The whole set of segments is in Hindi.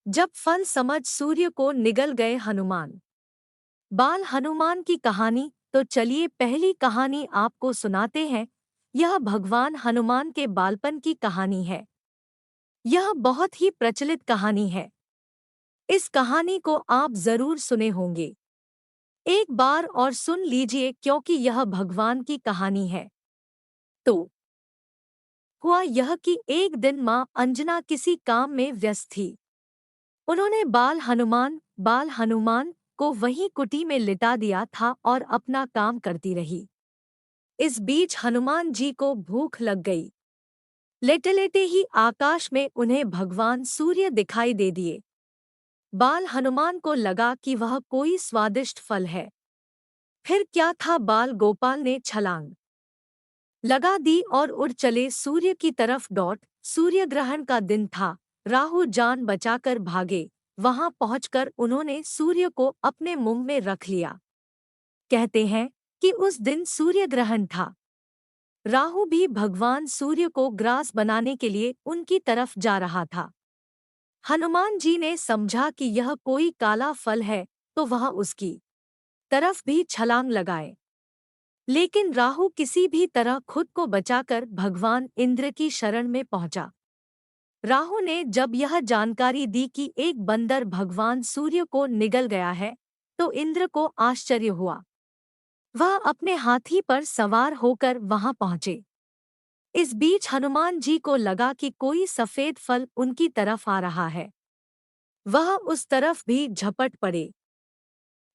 जब फल समझ सूर्य को निगल गए हनुमान। बाल हनुमान की कहानी। तो चलिए पहली कहानी आपको सुनाते हैं। यह भगवान हनुमान के बालपन की कहानी है। यह बहुत ही प्रचलित कहानी है। इस कहानी को आप जरूर सुने होंगे। एक बार और सुन लीजिए क्योंकि यह भगवान की कहानी है। तो हुआ यह कि एक दिन माँ अंजना किसी काम में व्यस्त थी। उन्होंने बाल हनुमान को वहीं कुटी में लिटा दिया था और अपना काम करती रही। इस बीच हनुमान जी को भूख लग गई। लेटे लेटे ही आकाश में उन्हें भगवान सूर्य दिखाई दे दिए। बाल हनुमान को लगा कि वह कोई स्वादिष्ट फल है। फिर क्या था, बाल गोपाल ने छलांग लगा दी और उड़ चले सूर्य की तरफ दौड़। सूर्य ग्रहण का दिन था। राहु जान बचाकर भागे। वहां पहुंचकर उन्होंने सूर्य को अपने मुंह में रख लिया। कहते हैं कि उस दिन सूर्य ग्रहण था। राहु भी भगवान सूर्य को ग्रास बनाने के लिए उनकी तरफ जा रहा था। हनुमान जी ने समझा कि यह कोई काला फल है, तो वह उसकी तरफ भी छलांग लगाए। लेकिन राहु किसी भी तरह खुद को बचाकर भगवान इंद्र की शरण में पहुंचा। राहु ने जब यह जानकारी दी कि एक बंदर भगवान सूर्य को निगल गया है, तो इंद्र को आश्चर्य हुआ। वह अपने हाथी पर सवार होकर वहां पहुंचे। इस बीच हनुमान जी को लगा कि कोई सफेद फल उनकी तरफ आ रहा है। वह उस तरफ भी झपट पड़े।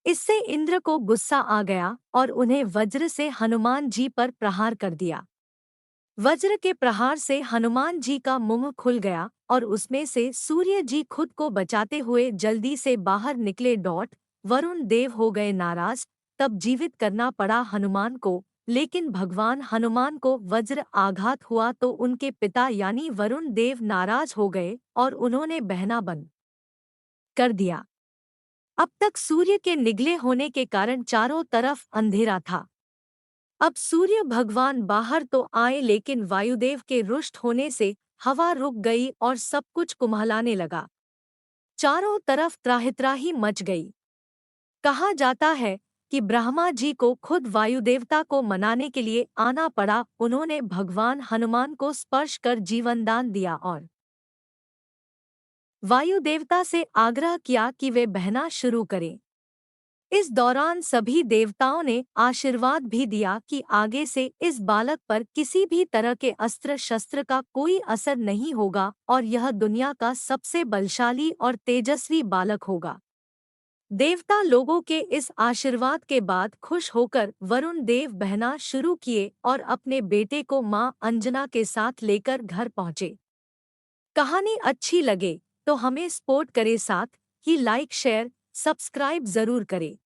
इससे इंद्र को गुस्सा आ गया और उन्हें वज्र से हनुमान जी पर प्रहार कर दिया। वज्र के प्रहार से हनुमान जी का मुंह खुल गया और उसमें से सूर्य जी खुद को बचाते हुए जल्दी से बाहर निकले। वरुण देव हो गए नाराज। तब जीवित करना पड़ा हनुमान को। लेकिन भगवान हनुमान को वज्र आघात हुआ तो उनके पिता यानी वरुण देव नाराज हो गए और उन्होंने बहना बंद कर दिया। अब तक सूर्य के निगले होने के कारण चारों तरफ अंधेरा था। अब सूर्य भगवान बाहर तो आए, लेकिन वायुदेव के रुष्ट होने से हवा रुक गई और सब कुछ कुम्हलाने लगा। चारों तरफ त्राहित्राही मच गई। कहा जाता है कि ब्रह्मा जी को खुद वायुदेवता को मनाने के लिए आना पड़ा। उन्होंने भगवान हनुमान को स्पर्श कर जीवनदान दिया और वायुदेवता से आग्रह किया कि वे बहना शुरू करें। इस दौरान सभी देवताओं ने आशीर्वाद भी दिया कि आगे से इस बालक पर किसी भी तरह के अस्त्र शस्त्र का कोई असर नहीं होगा और यह दुनिया का सबसे बलशाली और तेजस्वी बालक होगा। देवता लोगों के इस आशीर्वाद के बाद खुश होकर वरुण देव बहना शुरू किए और अपने बेटे को मां अंजना के साथ लेकर घर पहुंचे। कहानी अच्छी लगे तो हमें सपोर्ट करे, साथ ही लाइक शेयर सब्सक्राइब जरूर करें।